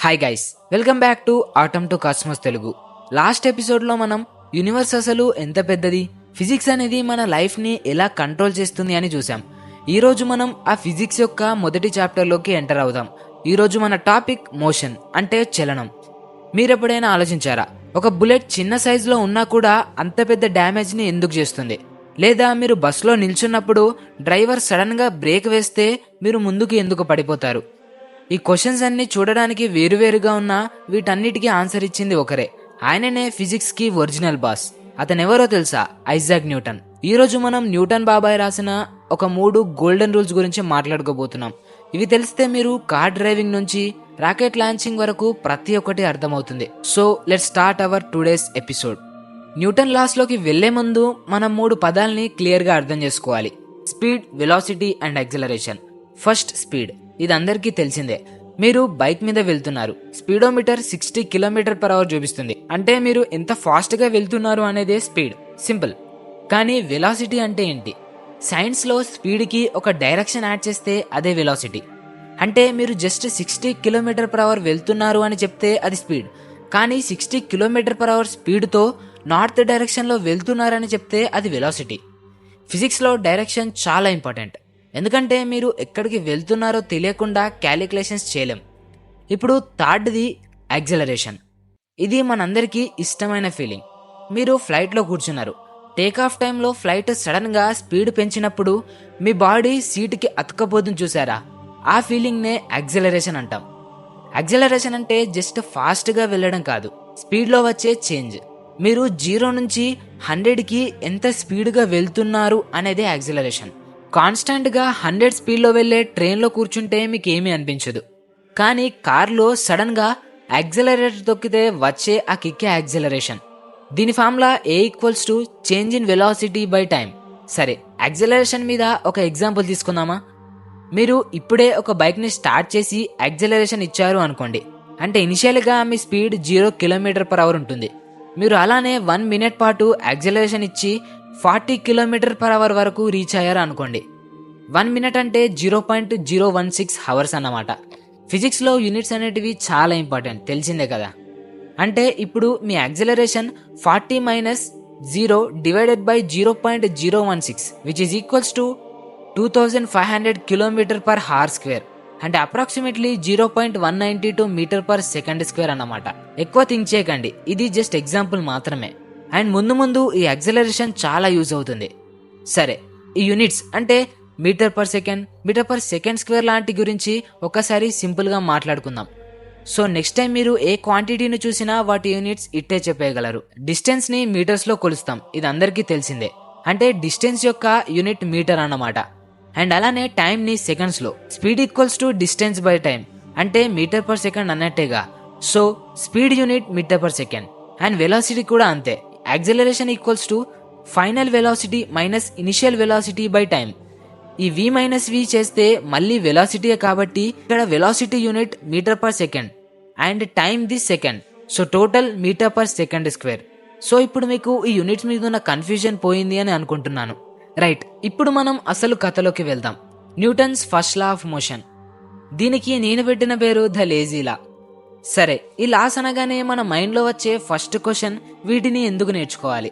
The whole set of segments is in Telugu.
Hi guys, welcome back to atom to cosmos Telugu. Last ఎపిసోడ్లో మనం యూనివర్స్ అసలు ఎంత పెద్దది, ఫిజిక్స్ అనేది మన లైఫ్ని ఎలా కంట్రోల్ చేస్తుంది అని చూసాం. ఈరోజు మనం ఆ ఫిజిక్స్ యొక్క మొదటి చాప్టర్లోకి ఎంటర్ అవుదాం. ఈరోజు మన టాపిక్ మోషన్, అంటే చలనం. మీరెప్పుడైనా ఆలోచించారా, ఒక బుల్లెట్ చిన్న సైజులో ఉన్నా కూడా అంత పెద్ద డ్యామేజ్ని ఎందుకు చేస్తుంది? లేదా మీరు బస్సులో నిల్చున్నప్పుడు డ్రైవర్ సడన్గా బ్రేక్ వేస్తే మీరు ముందుకు ఎందుకు పడిపోతారు? ఈ క్వశ్చన్స్ అన్ని చూడడానికి వేరువేరుగా ఉన్నా వీటన్నిటికీ ఆన్సర్ ఇచ్చింది ఒకరే. ఆయననే ఫిజిక్స్ కి ఒరిజినల్ బాస్. అతనెవరో తెలుసా? Isaac Newton. ఈరోజు మనం న్యూటన్ బాబాయ్ రాసిన ఒక 3 గోల్డెన్ రూల్స్ గురించి మాట్లాడుకోబోతున్నాం. ఇవి తెలిస్తే మీరు కార్ డ్రైవింగ్ నుంచి రాకెట్ లాంచింగ్ వరకు ప్రతి ఒక్కటి అర్థమవుతుంది. So let's start our today's episode. Newton loss లోకి వెళ్లే ముందు మనం 3 పదాలని క్లియర్ గా అర్థం చేసుకోవాలి: speed, velocity and acceleration. First, speed. ఇది అందరికీ తెలిసిందే. మీరు బైక్ మీద వెళ్తున్నారు, స్పీడోమీటర్ 60 km/h చూపిస్తుంది. అంటే మీరు ఎంత ఫాస్ట్ గా వెళ్తున్నారు అనేదే స్పీడ్. సింపుల్. కానీ వెలాసిటీ అంటే ఏంటి? సైన్స్ లో స్పీడ్ కి ఒక డైరెక్షన్ యాడ్ చేస్తే అదే వెలాసిటీ. అంటే మీరు జస్ట్ 60 km/h వెళ్తున్నారు అని చెప్తే అది స్పీడ్. కానీ 60 km/h స్పీడ్తో నార్త్ డైరెక్షన్లో వెళ్తున్నారని చెప్తే అది వెలాసిటీ. ఫిజిక్స్లో డైరెక్షన్ చాలా ఇంపార్టెంట్. ఎందుకంటే మీరు ఎక్కడికి వెళ్తున్నారో తెలియకుండా క్యాలిక్యులేషన్స్ చేయలేం. ఇప్పుడు థర్డ్ది యాక్సిలరేషన్. ఇది మనందరికీ ఇష్టమైన ఫీలింగ్. మీరు ఫ్లైట్లో కూర్చున్నారు, టేక్ ఆఫ్ టైంలో ఫ్లైట్ సడన్గా స్పీడ్ పెంచినప్పుడు మీ బాడీ సీటుకి అతుక్కపోతుంది చూసారా? ఆ ఫీలింగ్నే యాక్సిలరేషన్ అంటాం. యాక్సిలరేషన్ అంటే జస్ట్ ఫాస్ట్గా వెళ్ళడం కాదు, స్పీడ్లో వచ్చే చేంజ్. మీరు 0 నుంచి 100కి ఎంత స్పీడ్గా వెళ్తున్నారు అనేదే యాక్సిలరేషన్. కాన్స్టాంట్గా 100 స్పీడ్లో వెళ్ళే ట్రైన్లో కూర్చుంటే మీకు ఏమీ అనిపించదు. కానీ కార్లో సడన్గా యాక్సిలరేటర్ తొక్కితే వచ్చే ఆ కిక్కే యాక్సిలరేషన్. దీని formula A = change in velocity by time. సరే, యాక్సిలరేషన్ మీద ఒక ఎగ్జాంపుల్ తీసుకుందామా? మీరు ఇప్పుడే ఒక బైక్ని స్టార్ట్ చేసి యాక్సిలరేషన్ ఇచ్చారు అనుకోండి. అంటే ఇనిషియల్గా మీ స్పీడ్ 0 km/h ఉంటుంది. మీరు అలానే 1 minute పాటు యాక్సిలరేషన్ ఇచ్చి 40 km/h వరకు రీచ్ అయ్యారు అనుకోండి. 1 minute అంటే 0.016 hours అన్నమాట. ఫిజిక్స్లో యూనిట్స్ అనేటివి చాలా ఇంపార్టెంట్, తెలిసిందే కదా. అంటే ఇప్పుడు మీ acceleration 40 - 0 divided by 0.016 which is equals to 2500 km/h². అంటే అప్రాక్సిమేట్లీ 0.192 m/s² అన్నమాట. ఎక్కువ థింక్ చేయకండి, ఇది జస్ట్ ఎగ్జాంపుల్ మాత్రమే. అండ్ ముందు ముందు ఈ యాక్సిలరేషన్ చాలా యూజ్ అవుతుంది. సరే, ఈ యూనిట్స్ అంటే మీటర్/సెకండ్, m/s² లాంటి గురించి ఒకసారి సింపుల్గా మాట్లాడుకుందాం. సో నెక్స్ట్ టైం మీరు ఏ క్వాంటిటీని చూసినా వాటి యూనిట్స్ ఇట్టే చెప్పేయగలరు. డిస్టెన్స్ని మీటర్స్లో కొలుస్తాం, ఇది అందరికీ తెలిసిందే. అంటే డిస్టెన్స్ యొక్క యూనిట్ మీటర్ అన్నమాట. అండ్ అలానే టైంని సెకండ్స్లో. స్పీడ్ = డిస్టెన్స్ బై టైం, అంటే m/s అన్నట్టేగా. So speed unit m/s. And velocity కూడా అంతే. Acceleration = final velocity minus initial velocity by time. ఈ v చేస్తే మళ్ళీ వెలాసిటీయే కాబట్టి ఇక్కడ velocity unit m/s and time ది second. So total m/s². So ఇప్పుడు మీకు ఈ యూనిట్స్ మీద ఉన్న కన్ఫ్యూజన్ పోయింది అని అనుకుంటున్నాను. రైట్, ఇప్పుడు మనం అసలు కథలోకి వెళ్దాం. Newton's first law of motion. దీనికి నేను పెట్టిన పేరు ద లేజీ లా. సరే, ఈ లాస్ అనగానే మన మైండ్లో వచ్చే ఫస్ట్ క్వశ్చన్, వీటిని ఎందుకు నేర్చుకోవాలి?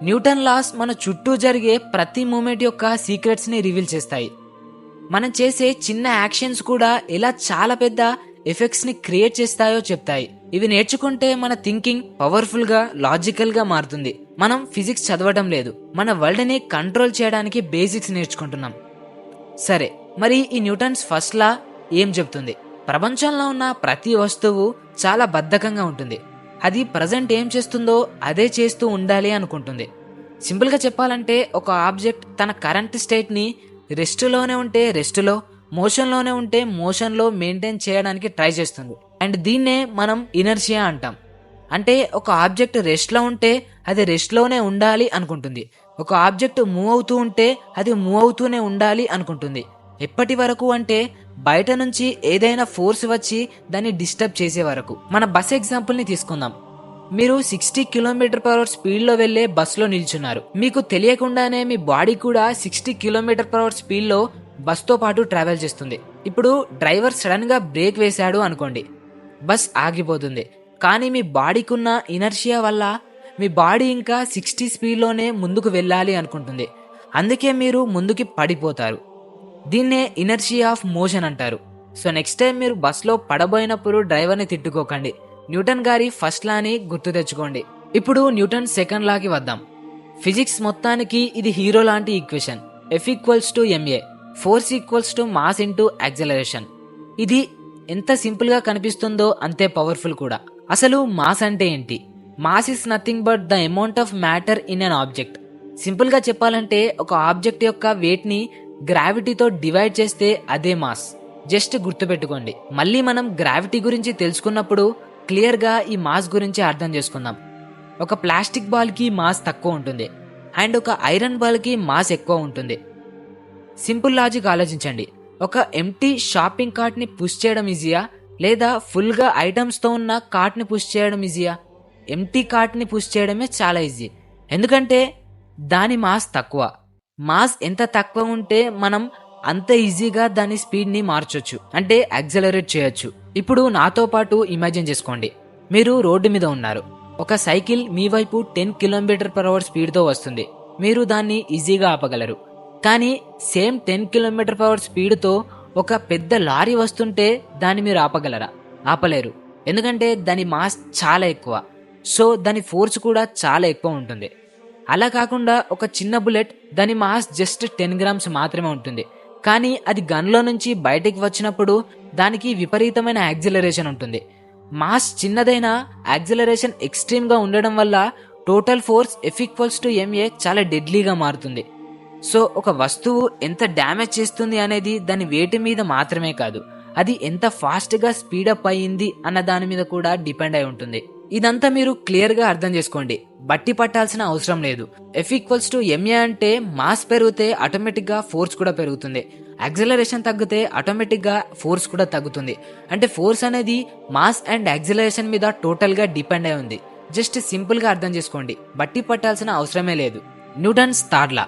న్యూటన్ లాస్ మన చుట్టూ జరిగే ప్రతి మూమెంట్ యొక్క సీక్రెట్స్ని రివీల్ చేస్తాయి. మనం చేసే చిన్న యాక్షన్స్ కూడా ఎలా చాలా పెద్ద ఎఫెక్ట్స్ని క్రియేట్ చేస్తాయో చెప్తాయి. ఇవి నేర్చుకుంటే మన థింకింగ్ పవర్ఫుల్గా, లాజికల్గా మారుతుంది. మనం ఫిజిక్స్ చదవడం లేదు, మన వరల్డ్ని కంట్రోల్ చేయడానికి బేసిక్స్ నేర్చుకుంటున్నాం. సరే, మరి ఈ న్యూటన్స్ ఫస్ట్ లా ఏం చెప్తుంది? ప్రపంచంలో ఉన్న ప్రతి వస్తువు చాలా బద్ధకంగా ఉంటుంది. అది ప్రజెంట్ ఏం చేస్తుందో అదే చేస్తూ ఉండాలి అనుకుంటుంది. సింపుల్గా చెప్పాలంటే ఒక ఆబ్జెక్ట్ తన కరెంట్ స్టేట్ని రెస్ట్లోనే ఉంటే రెస్ట్లో, మోషన్లోనే ఉంటే మోషన్లో మెయింటైన్ చేయడానికి ట్రై చేస్తుంది. అండ్ దీన్నే మనం ఇనర్షియా అంటాం. అంటే ఒక ఆబ్జెక్ట్ రెస్ట్లో ఉంటే అది రెస్ట్లోనే ఉండాలి అనుకుంటుంది. ఒక ఆబ్జెక్ట్ మూవ్ అవుతూ ఉంటే అది మూవ్ అవుతూనే ఉండాలి అనుకుంటుంది. ఎప్పటి వరకు అంటే బయట నుంచి ఏదైనా ఫోర్స్ వచ్చి దాన్ని డిస్టర్బ్ చేసే వరకు. మన బస్ ఎగ్జాంపుల్ని తీసుకుందాం. మీరు 60 km/h స్పీడ్లో వెళ్లే బస్సులో నిల్చున్నారు. మీకు తెలియకుండానే మీ బాడీ కూడా 60 km/h స్పీడ్లో బస్తో పాటు ట్రావెల్ చేస్తుంది. ఇప్పుడు డ్రైవర్ సడన్గా బ్రేక్ వేశాడు అనుకోండి. బస్ ఆగిపోతుంది. కానీ మీ బాడీకి ఉన్న ఇనర్షియా వల్ల మీ బాడీ ఇంకా 60 స్పీడ్లోనే ముందుకు వెళ్ళాలి అనుకుంటుంది. అందుకే మీరు ముందుకి పడిపోతారు. దీన్నే ఇనర్షియా ఆఫ్ మోషన్ అంటారు. సో నెక్స్ట్ టైం మీరు బస్లో పడబోయినప్పుడు డ్రైవర్ని తిట్టుకోకండి. న్యూటన్ గారి ఫస్ట్ లాని గుర్తు తెచ్చుకోండి. ఇప్పుడు న్యూటన్ సెకండ్ లాకి వద్దాం. ఫిజిక్స్ మొత్తానికి ఇది హీరో లాంటి equation. F=ma, force equals to mass into acceleration. ఇది ఎంత సింపుల్గా కనిపిస్తుందో అంతే పవర్ఫుల్ కూడా. అసలు మాస్ అంటే ఏంటి? Mass is nothing but the amount of matter in an object. సింపుల్గా చెప్పాలంటే ఒక ఆబ్జెక్ట్ యొక్క వెయిట్ని గ్రావిటీతో డివైడ్ చేస్తే అదే మాస్. జస్ట్ గుర్తుపెట్టుకోండి. మళ్ళీ మనం గ్రావిటీ గురించి తెలుసుకున్నప్పుడు క్లియర్గా ఈ మాస్ గురించి అర్థం చేసుకుందాం. ఒక ప్లాస్టిక్ బాల్కి మాస్ తక్కువ ఉంటుంది అండ్ ఒక ఐరన్ బాల్కి మాస్ ఎక్కువ ఉంటుంది. సింపుల్ లాజిక్ ఆలోచించండి. ఒక ఎంటీ షాపింగ్ కార్ట్ని పుష్ చేయడం ఈజీయా లేదా ఫుల్గా ఐటమ్స్తో ఉన్న కార్ట్ని పుష్ చేయడం ఈజీయా? ఎంటీ కార్ట్ని పుష్ చేయడమే చాలా ఈజీ. ఎందుకంటే దాని మాస్ తక్కువ. మాస్ ఎంత తక్కువ ఉంటే మనం అంత ఈజీగా దాని స్పీడ్ని మార్చొచ్చు, అంటే యాక్సలరేట్ చేయొచ్చు. ఇప్పుడు నాతో పాటు ఇమాజిన్ చేసుకోండి. మీరు రోడ్డు మీద ఉన్నారు. ఒక సైకిల్ మీ వైపు 10 km/h స్పీడ్తో వస్తుంది. మీరు దాన్ని ఈజీగా ఆపగలరు. కానీ సేమ్ 10 km/h స్పీడ్తో ఒక పెద్ద లారీ వస్తుంటే దాన్ని మీరు ఆపగలరా? ఆపలేరు. ఎందుకంటే దాని మాస్ చాలా ఎక్కువ. సో దాని ఫోర్స్ కూడా చాలా ఎక్కువ ఉంటుంది. అలా కాకుండా ఒక చిన్న బుల్లెట్, దాని మాస్ జస్ట్ 10 grams మాత్రమే ఉంటుంది. కానీ అది గన్లో నుంచి బయటికి వచ్చినప్పుడు దానికి విపరీతమైన యాక్సిలరేషన్ ఉంటుంది. మాస్ చిన్నదైనా యాక్సిలరేషన్ ఎక్స్ట్రీమ్గా ఉండడం వల్ల టోటల్ ఫోర్స్ F=ma చాలా డెడ్లీగా మారుతుంది. సో ఒక వస్తువు ఎంత డ్యామేజ్ చేస్తుంది అనేది దాని వెయిట్ మీద మాత్రమే కాదు, అది ఎంత ఫాస్ట్గా స్పీడప్ అయ్యింది అన్న దాని మీద కూడా డిపెండ్ అయి ఉంటుంది. ఇదంతా మీరు క్లియర్గా అర్థం చేసుకోండి. బట్టి పట్టాల్సిన అవసరం లేదు. F=ma అంటే మాస్ పెరిగితే ఆటోమేటిక్గా ఫోర్స్ కూడా పెరుగుతుంది. యాక్సిలరేషన్ తగ్గితే ఆటోమేటిక్గా ఫోర్స్ కూడా తగ్గుతుంది. అంటే ఫోర్స్ అనేది మాస్ అండ్ యాక్సిలరేషన్ మీద టోటల్గా డిపెండ్ అయి ఉంది. జస్ట్ సింపుల్గా అర్థం చేసుకోండి. బట్టి పట్టాల్సిన అవసరమే లేదు. న్యూటన్స్ థర్డ్ లా,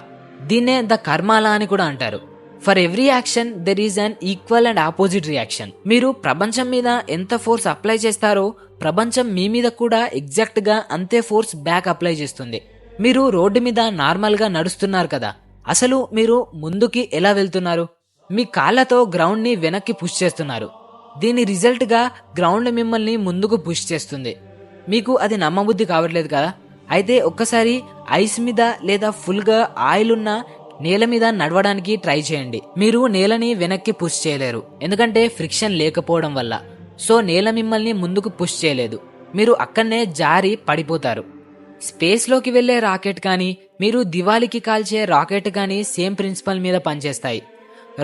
దీన్నే ద కర్మా లా అని కూడా అంటారు. For every action there is an equal and opposite reaction. మీరు ప్రపంచం మీద ఎంత ఫోర్స్ అప్లై చేస్తారో ప్రపంచం మీ మీద కూడా ఎగ్జాక్ట్ గా అంతే ఫోర్స్ బ్యాక్ అప్లై చేస్తుంది. మీరు రోడ్డు మీద నార్మల్ గా నడుస్తున్నారు కదా, అసలు మీరు ముందుకి ఎలా వెళ్తున్నారు? మీ కాళ్ళతో గ్రౌండ్ ని వెనక్కి పుష్ చేస్తున్నారు. దీని రిజల్ట్ గా గ్రౌండ్ మిమ్మల్ని ముందుకు పుష్ చేస్తుంది. మీకు అది నమ్మబుద్ధి కావట్లేదు కదా? అయితే ఒక్కసారి ఐస్ మీద లేదా ఫుల్ గా ఆయిల్ ఉన్న నేల మీద నడవడానికి ట్రై చేయండి. మీరు నేలని వెనక్కి పుష్ చేయలేరు, ఎందుకంటే ఫ్రిక్షన్ లేకపోవడం వల్ల. సో నేల మిమ్మల్ని ముందుకు పుష్ చేయలేదు. మీరు అక్కడనే జారి పడిపోతారు. స్పేస్లోకి వెళ్లే రాకెట్ కానీ మీరు దివాళీకి కాల్చే రాకెట్ కానీ సేమ్ ప్రిన్సిపల్ మీద పనిచేస్తాయి.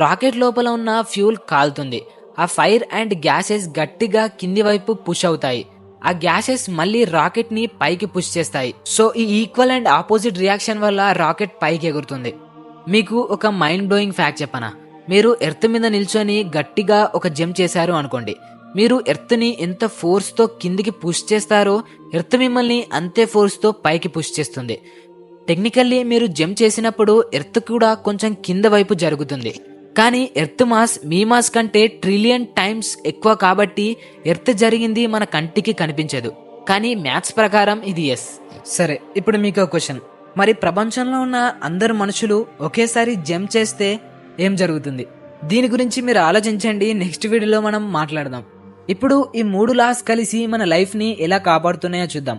రాకెట్ లోపల ఉన్న ఫ్యూల్ కాలుతుంది. ఆ ఫైర్ అండ్ గ్యాసెస్ గట్టిగా కింది వైపు పుష్ అవుతాయి. ఆ గ్యాసెస్ మళ్ళీ రాకెట్ ని పైకి పుష్ చేస్తాయి. సో ఈ ఈక్వల్ అండ్ ఆపోజిట్ రియాక్షన్ వల్ల రాకెట్ పైకి ఎగురుతుంది. మీకు ఒక మైండ్ బ్లోయింగ్ ఫ్యాక్ట్ చెప్పనా? మీరు ఎర్త్ మీద నిల్చొని గట్టిగా ఒక జంప్ చేశారు అనుకోండి. మీరు ఎర్త్ ని ఎంత ఫోర్స్ తో కిందికి పుష్ చేస్తారో ఎర్త్ మిమ్మల్ని అంతే ఫోర్స్ తో పైకి పుష్ చేస్తుంది. టెక్నికల్లీ మీరు జంప్ చేసినప్పుడు ఎర్త్ కూడా కొంచెం కింద వైపు జరుగుతుంది. కానీ ఎర్త్ మాస్ మీ మాస్ కంటే ట్రిలియన్ టైమ్స్ ఎక్కువ కాబట్టి ఎర్త్ జరిగింది మన కంటికి కనిపించదు. కానీ మ్యాథ్స్ ప్రకారం ఇది ఎస్. సరే, ఇప్పుడు మీకు క్వశ్చన్. మరి ప్రపంచంలో ఉన్న అందరు మనుషులు ఒకేసారి జంప్ చేస్తే ఏం జరుగుతుంది? దీని గురించి మీరు ఆలోచించండి. నెక్స్ట్ వీడియోలో మనం మాట్లాడదాం. ఇప్పుడు ఈ 3 లాస్ కలిసి మన లైఫ్ని ఎలా కాపాడుతున్నాయో చూద్దాం.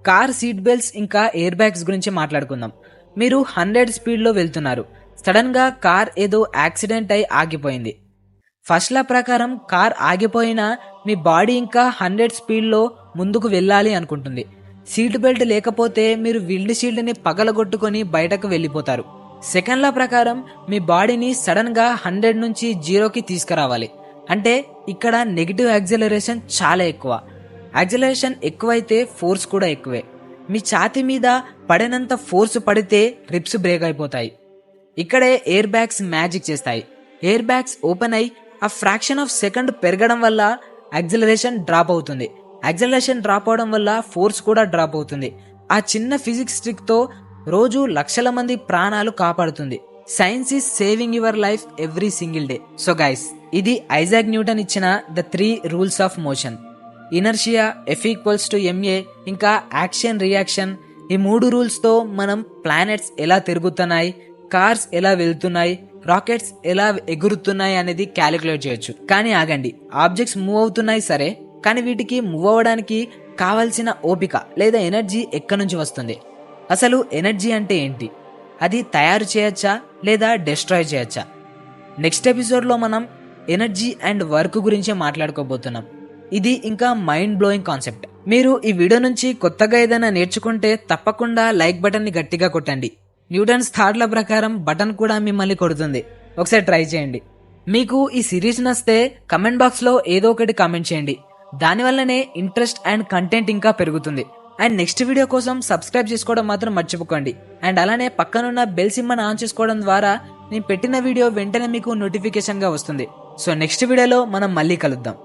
కార్ సీట్ బెల్ట్స్ ఇంకా ఎయిర్ బ్యాగ్స్ గురించి మాట్లాడుకుందాం. మీరు 100 స్పీడ్లో వెళ్తున్నారు. సడన్ గా కార్ ఏదో యాక్సిడెంట్ అయి ఆగిపోయింది. ఫస్ట్ లా ప్రకారం కార్ ఆగిపోయినా మీ బాడీ ఇంకా 100 స్పీడ్లో ముందుకు వెళ్ళాలి అనుకుంటుంది. సీట్ బెల్ట్ లేకపోతే మీరు విండ్ షీల్డ్ని పగలగొట్టుకొని బయటకు వెళ్ళిపోతారు. సెకండ్ లా ప్రకారం మీ బాడీని సడన్ గా 100 నుంచి 0కి తీసుకురావాలి. అంటే ఇక్కడ నెగిటివ్ యాక్సిలరేషన్ చాలా ఎక్కువ. యాక్సిలరేషన్ ఎక్కువైతే ఫోర్స్ కూడా ఎక్కువే. మీ ఛాతీ మీద పడినంత ఫోర్స్ పడితే రిబ్స్ బ్రేక్ అయిపోతాయి. ఇక్కడే ఎయిర్ బ్యాగ్స్ మ్యాజిక్ చేస్తాయి. ఎయిర్ బ్యాగ్స్ ఓపెన్ అయి ఆ ఫ్రాక్షన్ ఆఫ్ సెకండ్ పెరగడం వల్ల యాక్సిలరేషన్ డ్రాప్ అవుతుంది. యాక్సిలరేషన్ డ్రాప్ అవడం వల్ల ఫోర్స్ కూడా డ్రాప్ అవుతుంది. ఆ చిన్న ఫిజిక్స్ ట్రిక్ తో రోజు లక్షల మంది ప్రాణాలు కాపాడుతుంది. Science is saving your life every single day. So guys, ఇది ఐజాక్ న్యూటన్ ఇచ్చిన the 3 rules of motion. Inertia, F=ma, ఇంకా యాక్షన్ రియాక్షన్, ఈ 3 రూల్స్తో మనం ప్లానెట్స్ ఎలా తిరుగుతున్నాయి, కార్స్ ఎలా వెళ్తున్నాయి, రాకెట్స్ ఎలా ఎగురుతున్నాయి అనేది క్యాలిక్యులేట్ చేయొచ్చు. కానీ ఆగండి, ఆబ్జెక్ట్స్ మూవ్ అవుతున్నాయి సరే, కానీ వీటికి మూవ్ అవ్వడానికి కావాల్సిన ఓపిక లేదా ఎనర్జీ ఎక్కడి నుంచి వస్తుంది? అసలు ఎనర్జీ అంటే ఏంటి? అది తయారు చేయొచ్చా లేదా డిస్ట్రాయ్ చేయొచ్చా? నెక్స్ట్ ఎపిసోడ్లో మనం ఎనర్జీ అండ్ వర్క్ గురించి మాట్లాడుకోబోతున్నాం. ఇది ఇంకా మైండ్ బ్లోయింగ్ కాన్సెప్ట్. మీరు ఈ వీడియో నుంచి కొత్తగా ఏదైనా నేర్చుకుంటే తప్పకుండా లైక్ బటన్ని గట్టిగా కొట్టండి. న్యూటన్స్ థాట్ల ప్రకారం బటన్ కూడా మిమ్మల్ని కొడుతుంది. ఒకసారి ట్రై చేయండి. మీకు ఈ సిరీస్ నచ్చితే కమెంట్ బాక్స్లో ఏదో ఒకటి కామెంట్ చేయండి. దానివల్లనే ఇంట్రెస్ట్ అండ్ కంటెంట్ ఇంకా పెరుగుతుంది. అండ్ నెక్స్ట్ వీడియో కోసం సబ్స్క్రైబ్ చేసుకోవడం మాత్రం మర్చిపోకండి. అండ్ అలానే పక్కనున్న బెల్ సింబల్ ఆన్ చేసుకోవడం ద్వారా నేను పెట్టిన వీడియో వెంటనే మీకు నోటిఫికేషన్గా వస్తుంది. సో నెక్స్ట్ వీడియోలో మనం మళ్ళీ కలుద్దాం.